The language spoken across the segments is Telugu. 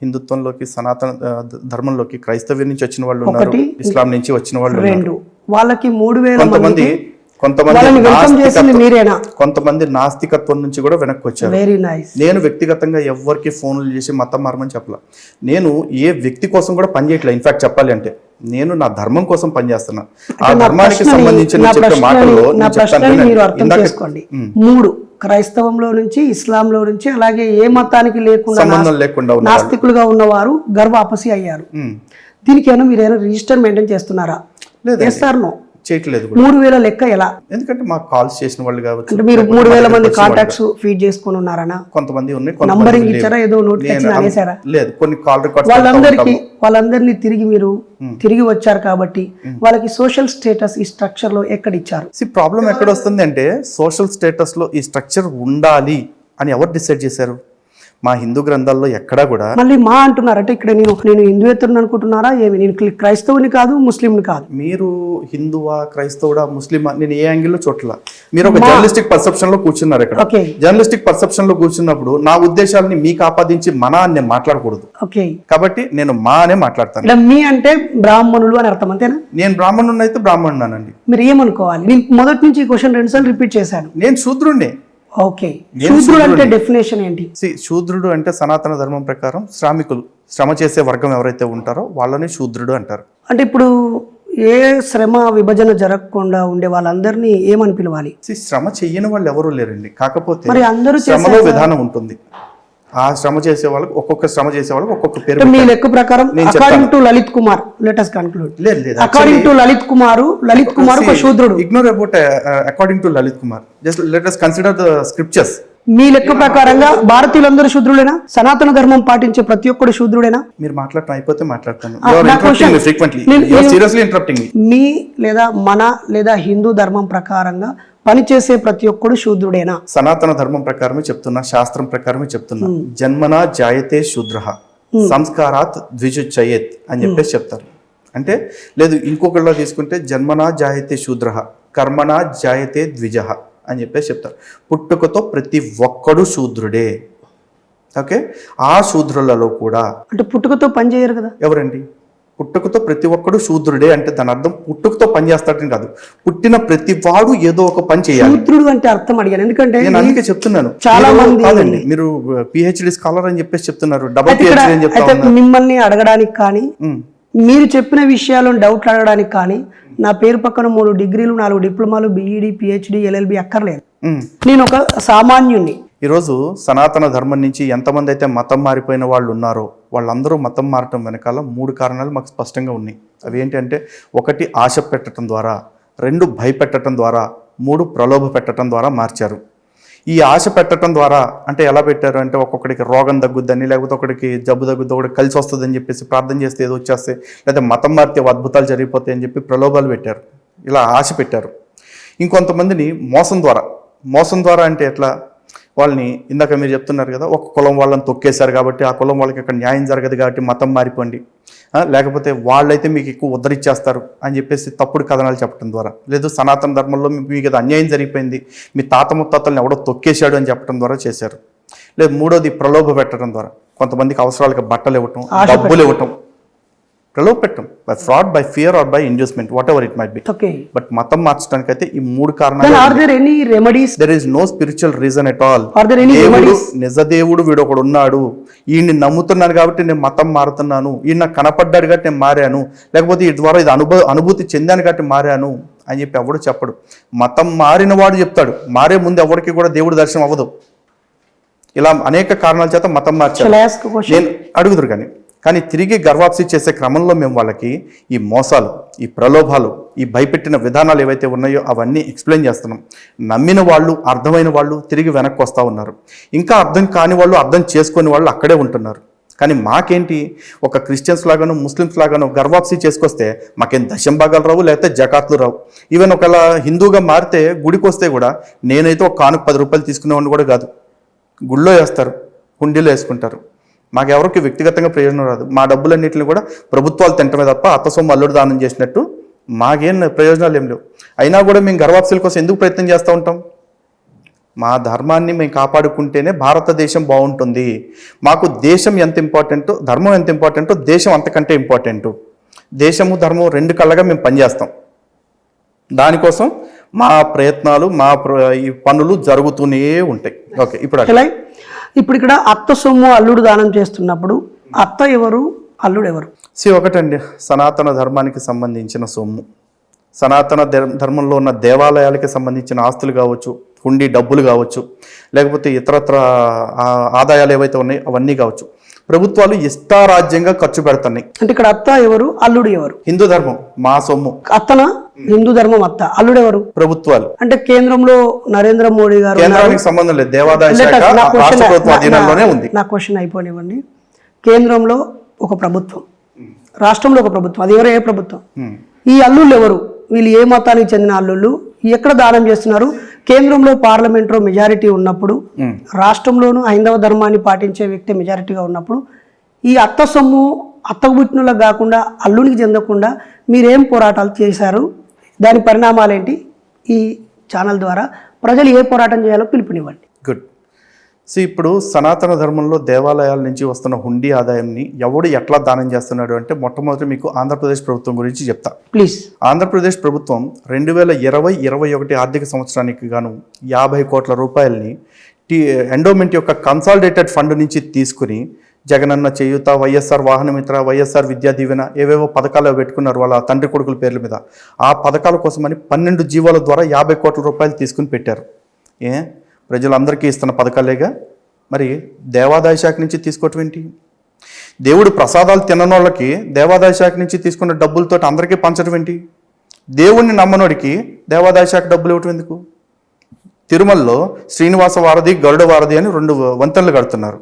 హిందుత్వంలోకి సనాతన ధర్మంలోకి క్రైస్తవ్యం నుంచి వచ్చిన వాళ్ళు ఉన్నారు, ఇస్లాం నుంచి వచ్చిన వాళ్ళు ఉన్నారు. వాళ్ళకి 3000 కొంతమంది నాస్తికత్వం నుంచి కూడా వెనక్కి వచ్చారు. నేను వ్యక్తిగతంగా ఎవరికి ఫోన్లు చేసి మతం మారమని చెప్పలా. నేను ఏ వ్యక్తి కోసం కూడా పనిచేయట్లేదు. ఇన్ఫాక్ట్ చెప్పాలి అంటే నేను నా ధర్మం కోసం పనిచేస్తున్నా. ఆ ధర్మానికి సంబంధించిన మాటల్లో క్రైస్తవంలో నుంచి ఇస్లాంలో నుంచి అలాగే ఏ మతానికి లేకుండా నాస్తికులుగా ఉన్నవారు గర్వాపసి అయ్యారు. దీనికైనా మీరైనా రిజిస్టర్ మెయింటైన్ చేస్తున్నారా? చేస్తారు చేయట్లేదు. 3000 లెక్క ఎలా? ఎందుకంటే మాకు కాల్స్ చేసిన వాళ్ళు కాబట్టి. అంటే మీరు 3000 మంది కాంటాక్ట్స్ ఫీడ్ చేసుకొని ఉన్నారనా? కొంతమంది ఉన్నాయి. నంబరింగ్ ఇచ్చారా? ఏదో నోటిఫికేషన్ అనేసారా? లేదు, కొన్ని కాల్ రికార్డ్స్ వాళ్ళందరినీ తిరిగి వచ్చారు కాబట్టి వాళ్ళకి సోషల్ స్టేటస్ ఈ స్ట్రక్చర్ లో ఎక్కడ ఇచ్చారు? ప్రాబ్లం ఎక్కడ వస్తుంది అంటే సోషల్ స్టేటస్ లో ఈ స్ట్రక్చర్ ఉండాలి అని ఎవరు డిసైడ్ చేశారు? మా హిందూ గ్రంథాల్లో ఎక్కడా కూడా. మళ్ళీ మా అంటున్నారు అంటే ఇక్కడ నేను హిందువేతరుని అనుకుంటున్నారా? ఏమి నేను క్రైస్తవుని కాదు, ముస్లింని కాదు. మీరు హిందువా, క్రైస్తవుడా, ముస్లిమా, నేను ఏ యాంగిల్లో చూడలా. మీరు ఒక జర్నలిస్టిక్ పర్సెప్షన్ లో కూర్చున్నారు. ఇక్కడ జర్నలిస్టిక్ పర్సెప్షన్ లో కూర్చున్నప్పుడు నా ఉద్దేశాలని మీకు ఆపాదించి మన అని నేను మాట్లాడకూడదు. కాబట్టి నేను మా అనే మాట్లాడతాను. మీ అంటే బ్రాహ్మణులు అని అర్థం, అంతేనా? నేను బ్రాహ్మణుని అయితే బ్రాహ్మణునానండి. మీరు ఏమనుకోవాలి? నేను మొదటి నుంచి ఈ క్వశ్చన్ 2 సార్లు రిపీట్ చేశాను. నేను శూద్రుడిని. శూద్రుడు అంటే డెఫినేషన్ ఏంటి? శూద్రుడు అంటే సనాతన ధర్మం ప్రకారం శ్రామికులు, శ్రమ చేసే వర్గం ఎవరైతే ఉంటారో వాళ్ళని శూద్రుడు అంటారు. అంటే ఇప్పుడు ఏ శ్రమ విభజన జరగకుండా ఉండే వాళ్ళందరినీ ఏమని పిలవాలి? శ్రమ చెయ్యని వాళ్ళు ఎవరు లేరండి. కాకపోతే మరి అందరూ శ్రమలో విధానం ఉంటుంది. ఆ శ్రమ చేసే వాళ్ళకి ఒక్కొక్క పేరు. మీ లెక్క ప్రకారం according to Lalit Kumar, let us conclude. According to Lalit Kumar ఒక శూద్రుడు. Ignore about according to Lalit Kumar, just let us consider the scriptures. మీ లెక్క ప్రకారంగా భారతీయులందరూ శూద్రుడేనా? సనాతన ధర్మం పాటించే ప్రతి ఒక్కడు శూద్రుడేనా? మీరు మాట్లాడటం అయిపోతే మాట్లాడతాను. మీ లేదా మన లేదా హిందూ ధర్మం ప్రకారంగా పనిచేసే ప్రతి ఒక్కడు శూద్రుడేనా? సనాతన ధర్మం ప్రకారమే చెప్తున్నా, శాస్త్రం ప్రకారమే చెప్తున్నా. జన్మనా జాయతే శూద్రః సంస్కారాత్ ద్విజుచ్యయేత్ అని చెప్పేసి చెప్తారు. అంటే లేదు, ఇంకొకళ్ళ తీసుకుంటే జన్మనా జాయతే శూద్రః కర్మనా జాయతే ద్విజః అని చెప్పేసి చెప్తారు. పుట్టుకతో ప్రతి ఒక్కడు శూద్రుడే. ఓకే, ఆ శూద్రులలో కూడా అంటే పుట్టుకతో పని చేయరు కదా. ఎవరండి? పుట్టుకతో ప్రతి ఒక్కడు శూద్రుడే అంటే దాని అర్థం పుట్టుకతో పని చేస్తాడని కాదు, పుట్టిన ప్రతి వాడు ఏదో ఒక పని చేయాలి. శూద్రుడు అంటే అర్థం అడిగాను, ఎందుకంటే నేను అందుకే చెప్తున్నాను. చాలా మంది కాదండి, మీరు పిహెచ్డి స్కాలర్ అని చెప్పేసి చెప్తున్నారు, డబుల్ పిహెచ్డి అని చెప్తారు. మిమ్మల్ని అడగడానికి కానీ మీరు చెప్పిన విషయాలను డౌట్లు అడగడానికి కానీ నా పేరు పక్కన 3 డిగ్రీలు 4 డిప్లొమాలు బిఈడి పిహెచ్డి ఎల్ఎల్బి అక్కర్లేదు. నేను ఒక సామాన్యుణ్ణి. ఈరోజు సనాతన ధర్మం నుంచి ఎంతమంది అయితే మతం మారిపోయిన వాళ్ళు ఉన్నారో వాళ్ళందరూ మతం మారటం వెనకాల 3 కారణాలు మాకు స్పష్టంగా ఉన్నాయి. అవి ఏంటంటే 1 ఆశ పెట్టడం ద్వారా, 2 భయపెట్టడం ద్వారా, 3 ప్రలోభ పెట్టడం ద్వారా మార్చారు. ఈ ఆశ పెట్టడం ద్వారా అంటే ఎలా పెట్టారు అంటే ఒక్కొక్కడికి రోగం తగ్గుద్దని, లేకపోతే ఒకడికి జబ్బు తగ్గుద్ది, ఒకటి కలిసి వస్తుందని చెప్పేసి ప్రార్థన చేస్తే ఏదో వచ్చేస్తే, లేకపోతే మతం మారితే అద్భుతాలు జరిగిపోతాయి అని చెప్పి ప్రలోభాలు పెట్టారు. ఇలా ఆశ పెట్టారు. ఇంకొంతమందిని మోసం ద్వారా అంటే ఎట్లా? వాళ్ళని ఇందాక మీరు చెప్తున్నారు కదా, ఒక కులం వాళ్ళని తొక్కేశారు కాబట్టి ఆ కులం వాళ్ళకి అక్కడ న్యాయం జరగదు కాబట్టి మతం మారిపోండి, లేకపోతే వాళ్ళైతే మీకు ఎక్కువ ఉద్ధరిచ్చేస్తారు అని చెప్పేసి తప్పుడు కథనాలు చెప్పడం ద్వారా, లేదు సనాతన ధర్మంలో మీకు అది అన్యాయం జరిగిపోయింది, మీ తాత ముత్తాతల్ని ఎవడో తొక్కేశాడు అని చెప్పడం ద్వారా చేశారు. లేదు 3వది ప్రలోభ పెట్టడం ద్వారా, కొంతమందికి అవసరాలకు బట్టలు ఇవ్వటం, డబ్బులు ఇవ్వటం, ప్రలోభ పెట్టడం, by fraud, by fear or by inducement, what ever it might be. But మతం మార్చడానికి అయితే ఈ 3 కారణాలు. There is no spiritual reason at all. నిజదేవుడు వీడు ఒకడు ఉన్నాడు, ఈయన్ని నమ్ముతున్నాను కాబట్టి నేను మతం మారుతున్నాను, ఈయన నాకు కనపడ్డాడు కాబట్టి నేను మారాను, లేకపోతే ఈ ద్వారా ఇది అనుభూతి చెందాను కాబట్టి మారాను అని చెప్పి ఎవడు చెప్పడు. మతం మారిన వాడు చెప్తాడు. మారే ముందు ఎవరికి కూడా దేవుడి దర్శనం అవ్వదు. ఇలా అనేక కారణాల చేత మతం మార్చారు. నేను అడుగుదురు కానీ తిరిగి గర్వాప్సి చేసే క్రమంలో మేము వాళ్ళకి ఈ మోసాలు, ఈ ప్రలోభాలు, ఈ భయపెట్టిన విధానాలు ఏవైతే ఉన్నాయో అవన్నీ ఎక్స్ప్లెయిన్ చేస్తున్నాం. నమ్మిన వాళ్ళు, అర్థమైన వాళ్ళు తిరిగి వెనక్కి వస్తూ ఉన్నారు. ఇంకా అర్థం కాని వాళ్ళు, అర్థం చేసుకునే వాళ్ళు అక్కడే ఉంటున్నారు. కానీ మాకేంటి, ఒక క్రిస్టియన్స్ లాగాను ముస్లిమ్స్ లాగాను గర్వాప్సి చేసుకొస్తే మాకేం దశంభాగాలు రావు, లేకపోతే జకాత్లు రావు. ఈవెన్ ఒకవేళ హిందూగా మారితే గుడికి వస్తే కూడా నేనైతే ఒక కానుక 10 రూపాయలు తీసుకునేవాడిని కూడా కాదు. గుళ్ళో వేస్తారు, హుండీలో వేసుకుంటారు. మాకెవరికి వ్యక్తిగతంగా ప్రయోజనం రాదు. మా డబ్బులన్నింటిని కూడా ప్రభుత్వాలు తింటమే తప్ప అత్త సొమ్ము అల్లుడు దానం చేసినట్టు మాకేం ప్రయోజనాలు ఏం లేవు. అయినా కూడా మేము గర్వాప్సీల కోసం ఎందుకు ప్రయత్నం చేస్తూ ఉంటాం? మా ధర్మాన్ని మేము కాపాడుకుంటేనే భారతదేశం బాగుంటుంది. మాకు దేశం ఎంత ఇంపార్టెంటో, ధర్మం ఎంత ఇంపార్టెంటో దేశం అంతకంటే ఇంపార్టెంటు. దేశము ధర్మం రెండు కళ్ళగా మేము పనిచేస్తాం. దానికోసం మా ప్రయత్నాలు, ఈ పనులు జరుగుతూనే ఉంటాయి. ఓకే, ఇప్పుడు ఇక్కడ అత్త సొమ్ము అల్లుడు దానం చేస్తున్నప్పుడు అత్త ఎవరు, అల్లుడు ఎవరు? ఒకటండి, సనాతన ధర్మానికి సంబంధించిన సొమ్ము, సనాతన ధర్మంలో ఉన్న దేవాలయాలకి సంబంధించిన ఆస్తులు కావచ్చు, హుండీ డబ్బులు కావచ్చు, లేకపోతే ఇతరత్ర ఆదాయాలు ఏవైతే ఉన్నాయో అవన్నీ కావచ్చు, ప్రభుత్వాలు ఇష్టారాజ్యంగా ఖర్చు పెడుతున్నాయి. అంటే ఇక్కడ అత్త ఎవరు, అల్లుడు ఎవరు? హిందూ ధర్మం మా సొమ్ము. అత్తన హిందూ ధర్మం అత్త, అల్లుడు ఎవరు? ప్రభుత్వాలు. అంటే కేంద్రంలో నరేంద్ర మోడీ గారు, కేంద్రానికి సంబంధం లేదు, దేవాదాయ శాఖ రాష్ట్ర ప్రభుత్వ అధీనంలోనే ఉంది. నా క్వశ్చన్ అయిపోనివ్వండి. కేంద్రంలో ఒక ప్రభుత్వం, రాష్ట్రంలో ఒక ప్రభుత్వం, అది ఎవరు, ఏ ప్రభుత్వం? ఈ అల్లుళ్ళు ఎవరు? వీళ్ళు ఏ మతానికి చెందిన అల్లుళ్ళు? ఎక్కడ దానం చేస్తున్నారు? కేంద్రంలో పార్లమెంట్లో మెజారిటీ ఉన్నప్పుడు, రాష్ట్రంలోనూ హైందవ ధర్మాన్ని పాటించే వ్యక్తి మెజారిటీగా ఉన్నప్పుడు, ఈ అత్త సొమ్ము అత్తకు పుట్టినలకు కాకుండా అల్లునికి చెందకుండా మీరేం పోరాటాలు చేశారు? దాని పరిణామాలు ఏంటి? ఈ ఛానల్ ద్వారా ప్రజలు ఏ పోరాటం చేయాలో పిలుపునివ్వండి. గుడ్. ఇప్పుడు సనాతన ధర్మంలో దేవాలయాల నుంచి వస్తున్న హుండీ ఆదాయాన్ని ఎవడు ఎట్లా దానం చేస్తున్నాడు అంటే, మొట్టమొదటి మీకు ఆంధ్రప్రదేశ్ ప్రభుత్వం గురించి చెప్తా ప్లీజ్. ఆంధ్రప్రదేశ్ ప్రభుత్వం 2020-21 ఆర్థిక సంవత్సరానికి గాను 50 కోట్ల రూపాయలని ఎండోమెంట్ యొక్క కన్సాలిడేటెడ్ ఫండ్ నుంచి తీసుకుని జగనన్న చేయూత, వైఎస్ఆర్ వాహనమిత్ర, వైఎస్ఆర్ విద్యా దీవెన, ఏవేవో పథకాలు పెట్టుకున్నారు వాళ్ళ తండ్రి కొడుకుల పేర్ల మీద. ఆ పథకాల కోసమని 12 జీవోల ద్వారా 50 కోట్ల రూపాయలు తీసుకుని పెట్టారు. ప్రజలందరికీ ఇస్తున్న పథకాలేగా, మరి దేవాదాయ శాఖ నుంచి తీసుకోవటం ఏంటి? దేవుడు ప్రసాదాలు తిననోళ్ళకి దేవాదాయ శాఖ నుంచి తీసుకున్న డబ్బులతో అందరికీ పంచడం ఏంటి? దేవుణ్ణి నమ్మనోడికి దేవాదాయ శాఖ డబ్బులు ఇవ్వటం ఎందుకు? తిరుమలలో శ్రీనివాస వారధి, గరుడ వారధి అని 2 వంతెనలు కడుతున్నారు.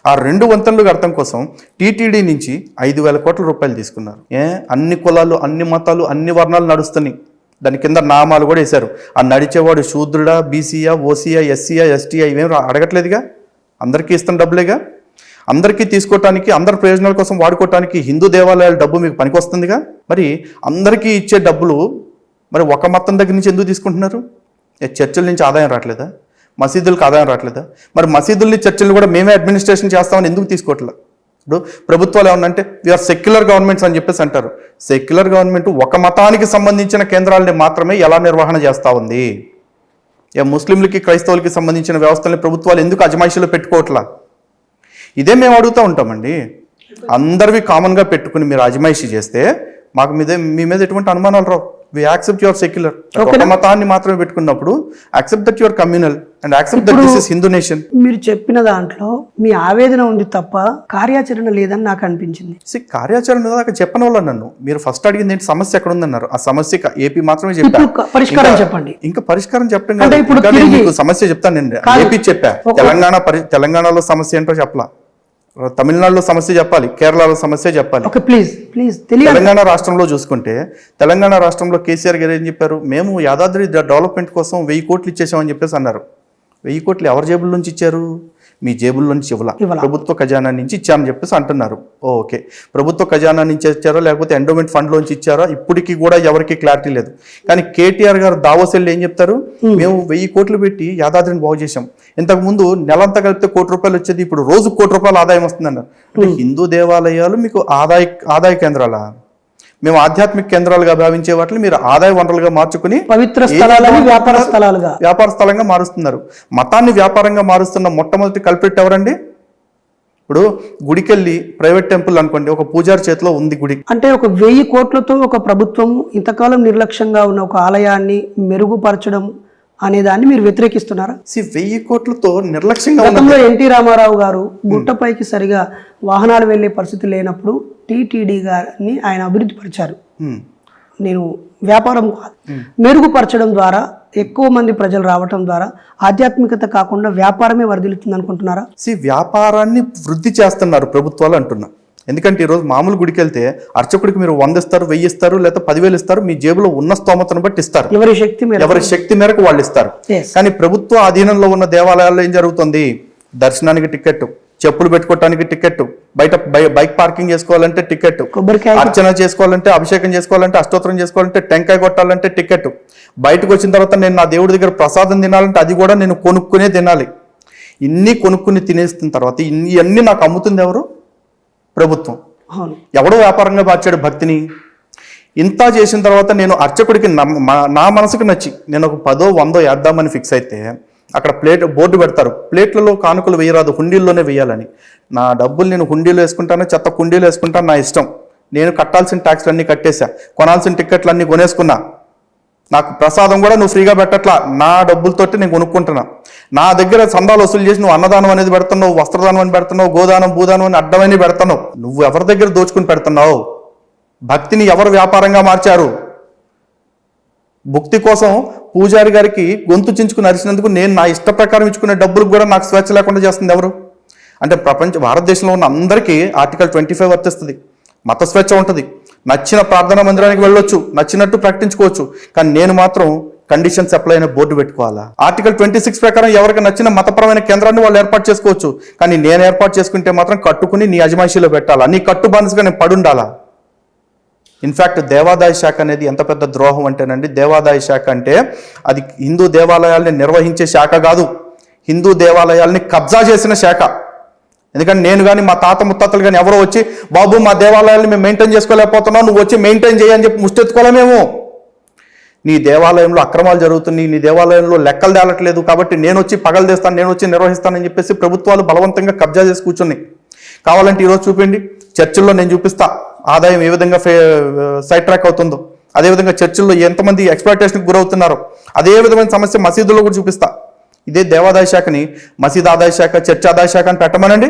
ఆ 2 వంతెనలు కడటం కోసం టీటీడీ నుంచి 5,000 కోట్ల రూపాయలు తీసుకున్నారు. అన్ని కులాలు, అన్ని మతాలు, అన్ని వర్ణాలు నడుస్తున్నాయి. దాని కింద నామాలు కూడా వేశారు. ఆ నడిచేవాడు శూద్రుడా, బీసీయా, ఓసీయా, ఎస్సీయా, ఎస్టీయా ఇవేం అడగట్లేదుగా, అందరికీ ఇస్తున్న డబ్బులేగా. అందరికీ తీసుకోవటానికి, అందరి ప్రయోజనాల కోసం వాడుకోవటానికి హిందూ దేవాలయాల డబ్బు మీకు పనికొస్తుందిగా. మరి అందరికీ ఇచ్చే డబ్బులు మరి ఒక మతం దగ్గర నుంచి ఎందుకు తీసుకుంటున్నారు? చర్చిల నుంచి ఆదాయం రావట్లేదా? మసీదులకు ఆదాయం రావట్లేదా? మరి మసీదుల్ని, చర్చిల్ని కూడా మేమే అడ్మినిస్ట్రేషన్ చేస్తామని ఎందుకు తీసుకోవట్లేదు? ఇప్పుడు ప్రభుత్వాలు ఏమన్నంటే వీఆర్ సెక్యులర్ గవర్నమెంట్స్ అని చెప్పేసి అంటారు. సెక్యులర్ గవర్నమెంట్ ఒక మతానికి సంబంధించిన కేంద్రాలని మాత్రమే ఎలా నిర్వహణ చేస్తూ ఉంది? ముస్లింలకి, క్రైస్తవులకి సంబంధించిన వ్యవస్థల్ని ప్రభుత్వాలు ఎందుకు అజమాయిషీలో పెట్టుకోవట్లా? ఇదే మేము అడుగుతూ ఉంటామండి. అందరివి కామన్గా పెట్టుకుని మీరు అజమాయిషీ చేస్తే మీ మీద ఎటువంటి అనుమానాలు రావు. We accept your secular. ఒక మతాన్ని మాత్రమే పెట్టుకున్నప్పుడు accept that your communal and accept that this is Hindu nation. మీరు చెప్పిన దాంట్లో మీ ఆవేదన ఉంది తప్ప కార్యాచరణ లేదని నాకు అనిపించింది. కార్యాచరణ దాకా చెప్పని వాళ్ళు నన్ను మీరు ఫస్ట్ అడిగింది ఏంటి, సమస్య ఎక్కడ ఉందన్నారు. ఆ సమస్య ఏపీ మాత్రమే చెప్పారు. పరిష్కారం చెప్పండి. ఇంకా పరిష్కారం చెప్పడం కాదు, మీకు సమస్య చెప్తాను. నేను ఏపీ చెప్పా, తెలంగాణలో సమస్య ఏంటో చెప్పలా, తమిళనాడులో సమస్య చెప్పాలి, కేరళలో సమస్య చెప్పాలి. తెలంగాణ రాష్ట్రంలో చూసుకుంటే, తెలంగాణ రాష్ట్రంలో కేసీఆర్ గారు ఏం చెప్పారు? మేము యాదాద్రి డెవలప్మెంట్ కోసం 1000 కోట్లు ఇచ్చేసామని చెప్పేసి అన్నారు. 1000 కోట్లు ఎవరి జేబుల నుంచి ఇచ్చారు? మీ జేబుల నుంచి ఇవ్వాల, ప్రభుత్వ ఖజానా నుంచి ఇచ్చామని చెప్పేసి అంటున్నారు. ఓకే, ప్రభుత్వ ఖజానా నుంచి ఇచ్చారా లేకపోతే ఎండోమెంట్ ఫండ్లోంచి ఇచ్చారా ఇప్పటికీ కూడా ఎవరికి క్లారిటీ లేదు. కానీ కేటీఆర్ గారు దావోస్ వెళ్ళి ఏం చెప్తారు? మేము 1000 కోట్లు పెట్టి యాదాద్రిని బాగు చేశాం. ఇంతకుముందు నెలంతా కలిపితే 1 కోటి రూపాయలు వచ్చేది, ఇప్పుడు రోజు 1 కోటి రూపాయలు ఆదాయం వస్తుందన్నారు. అంటే హిందూ దేవాలయాలు మీకు ఆదాయ కేంద్రాలా? మేము ఆధ్యాత్మిక కేంద్రాలుగా భావించే వాటిని మీరు ఆదాయ వనరులుగా మార్చుకుని పవిత్ర స్థలాలను వ్యాపార స్థలంగా మారుస్తున్నారు. మతాన్ని వ్యాపారంగా మారుస్తున్న మొట్టమొదటి కల్ప్రిట్ ఎవరండి? ఇప్పుడు గుడికెళ్ళి ప్రైవేట్ టెంపుల్ అనుకోండి, ఒక పూజారి చేతిలో ఉంది గుడి. అంటే ఒక 1000 కోట్లతో ఒక ప్రభుత్వం ఇంతకాలం నిర్లక్ష్యంగా ఉన్న ఒక ఆలయాన్ని మెరుగుపరచడం అనేదాన్ని మీరు వ్యతిరేకిస్తున్నారా? 1000 కోట్లతో నిర్లక్ష్యంగా గతంలో ఎన్టీ రామారావు గారు గుట్టపైకి సరిగా వాహనాలు వెళ్లే పరిస్థితి లేనప్పుడు టీటీడీ గారిని ఆయన అభివృద్ధి పరిచారు. నేను వ్యాపారం కాదు, మెరుగుపరచడం ద్వారా ఎక్కువ మంది ప్రజలు రావటం ద్వారా ఆధ్యాత్మికత కాకుండా వ్యాపారమే వర్ధిల్లుతుంది అనుకుంటున్నారా? వ్యాపారాన్ని వృద్ధి చేస్తున్నారు ప్రభుత్వాలు అంటున్నా. ఎందుకంటే ఈరోజు మామూలు గుడికి వెళ్తే అర్చకుడికి మీరు 100 ఇస్తారు, 1000 ఇస్తారు, లేదా 10,000 ఇస్తారు. మీ జేబులో ఉన్న స్తోమతను బట్టి ఇస్తారు, ఎవరి శక్తి మేరకు వాళ్ళు ఇస్తారు. కానీ ప్రభుత్వ అధీనంలో ఉన్న దేవాలయాల్లో ఏం జరుగుతుంది? దర్శనానికి టికెట్, చెప్పులు పెట్టుకోవడానికి టికెట్, బైక్ పార్కింగ్ చేసుకోవాలంటే టికెట్, కొబ్బరికాయ అర్చన చేసుకోవాలంటే, అభిషేకం చేసుకోవాలంటే, అష్టోత్తరం చేసుకోవాలంటే, టెంకాయ కొట్టాలంటే టికెట్, బయటకు వచ్చిన తర్వాత నేను నా దేవుడి దగ్గర ప్రసాదం తినాలంటే అది కూడా నేను కొనుక్కునే తినాలి. ఇన్ని కొనుక్కుని తినేస్తున్న తర్వాత ఇవన్నీ నాకు అమ్ముతుంది ఎవరు? ప్రభుత్వం. అవును. ఎవడో వ్యాపారంగా మార్చాడు భక్తిని. ఇంత చేసిన తర్వాత నేను అర్చకుడికి నా మనసుకు నచ్చి నేను ఒక 10, 100 వేద్దామని ఫిక్స్ అయితే అక్కడ బోర్డు పెడతారు, ప్లేట్లలో కానుకలు వేయరాదు, హుండీల్లోనే వేయాలని. నా డబ్బులు నేను హుండీలో వేసుకుంటాను, చెత్త కుండీలో వేసుకుంటాను, నా ఇష్టం. నేను కట్టాల్సిన ట్యాక్స్లు అన్నీ కట్టేశా, కొనాల్సిన టిక్కెట్లు అన్నీ కొనేసుకున్నా. నాకు ప్రసాదం కూడా నువ్వు ఫ్రీగా పెట్టట్లా, నా డబ్బులతోటి నేను కొనుక్కుంటున్నా. నా దగ్గర సందాలు వసూలు చేసి నువ్వు అన్నదానం అనేది పెడుతున్నావు, వస్త్రదానం అని పెడుతున్నావు, గోదానం భూదానం అని అడ్డమని పెడుతున్నావు. నువ్వు ఎవరి దగ్గర దోచుకుని పెడుతున్నావు? భక్తిని ఎవరు వ్యాపారంగా మార్చారు? భక్తి కోసం పూజారి గారికి గొంతు చించుకుని అరిచినందుకు నేను నా ఇష్ట ప్రకారం ఇచ్చుకునే డబ్బులకు కూడా నాకు స్వేచ్ఛ లేకుండా చేస్తుంది ఎవరు? అంటే భారతదేశంలో ఉన్న అందరికీ ఆర్టికల్ 25 వర్తిస్తుంది. మత స్వేచ్ఛ ఉంటుంది, నచ్చిన ప్రార్థనా మందిరానికి వెళ్ళొచ్చు, నచ్చినట్టు ప్రకటించుకోవచ్చు. కానీ నేను మాత్రం కండిషన్స్ అప్లై అయిన బోర్డు పెట్టుకోవాలా? ఆర్టికల్ 26 ప్రకారం ఎవరికి నచ్చిన మతపరమైన కేంద్రాన్ని వాళ్ళు ఏర్పాటు చేసుకోవచ్చు. కానీ నేను ఏర్పాటు చేసుకుంటే మాత్రం కట్టుకుని నీ అజమాయిషీలో పెట్టాలా, నీ కట్టు బానిసగా నేను పడుండాలా? ఇన్ఫ్యాక్ట్ దేవాదాయ శాఖ అనేది ఎంత పెద్ద ద్రోహం అంటేనండి, దేవాదాయ శాఖ అంటే అది హిందూ దేవాలయాల్ని నిర్వహించే శాఖ కాదు, హిందూ దేవాలయాల్ని కబ్జా చేసిన శాఖ. ఎందుకంటే నేను కానీ మా తాత ముత్తాతలు కానీ ఎవరో వచ్చి బాబు మా దేవాలయాల్ని మేము మెయింటైన్ చేసుకోలేకపోతున్నాం, నువ్వు వచ్చి మెయింటైన్ చేయని చెప్పి ముష్టెత్తుకోలేమేమో. నీ దేవాలయంలో అక్రమాలు జరుగుతున్నాయి, నీ దేవాలయంలో లెక్కలు తేలట్లేదు కాబట్టి నేను వచ్చి పగలు తెస్తాను, నేను వచ్చి నిర్వహిస్తానని చెప్పేసి ప్రభుత్వాలు బలవంతంగా కబ్జా చేసి కూర్చున్నాయి. కావాలంటే ఈరోజు చూపిండి, చర్చిల్లో నేను చూపిస్తా ఆదాయం ఏ విధంగా సైడ్ ట్రాక్ అవుతుందో, అదేవిధంగా చర్చిల్లో ఎంతమంది ఎక్స్ప్లాయిటేషన్కి గురవుతున్నారో, అదే విధమైన సమస్య మసీదుల్లో కూడా చూపిస్తా. ఇదే దేవాదాయ శాఖని మసీద్ ఆదాయ శాఖ, చర్చ్ ఆదాయ శాఖ అని పెట్టమనండి.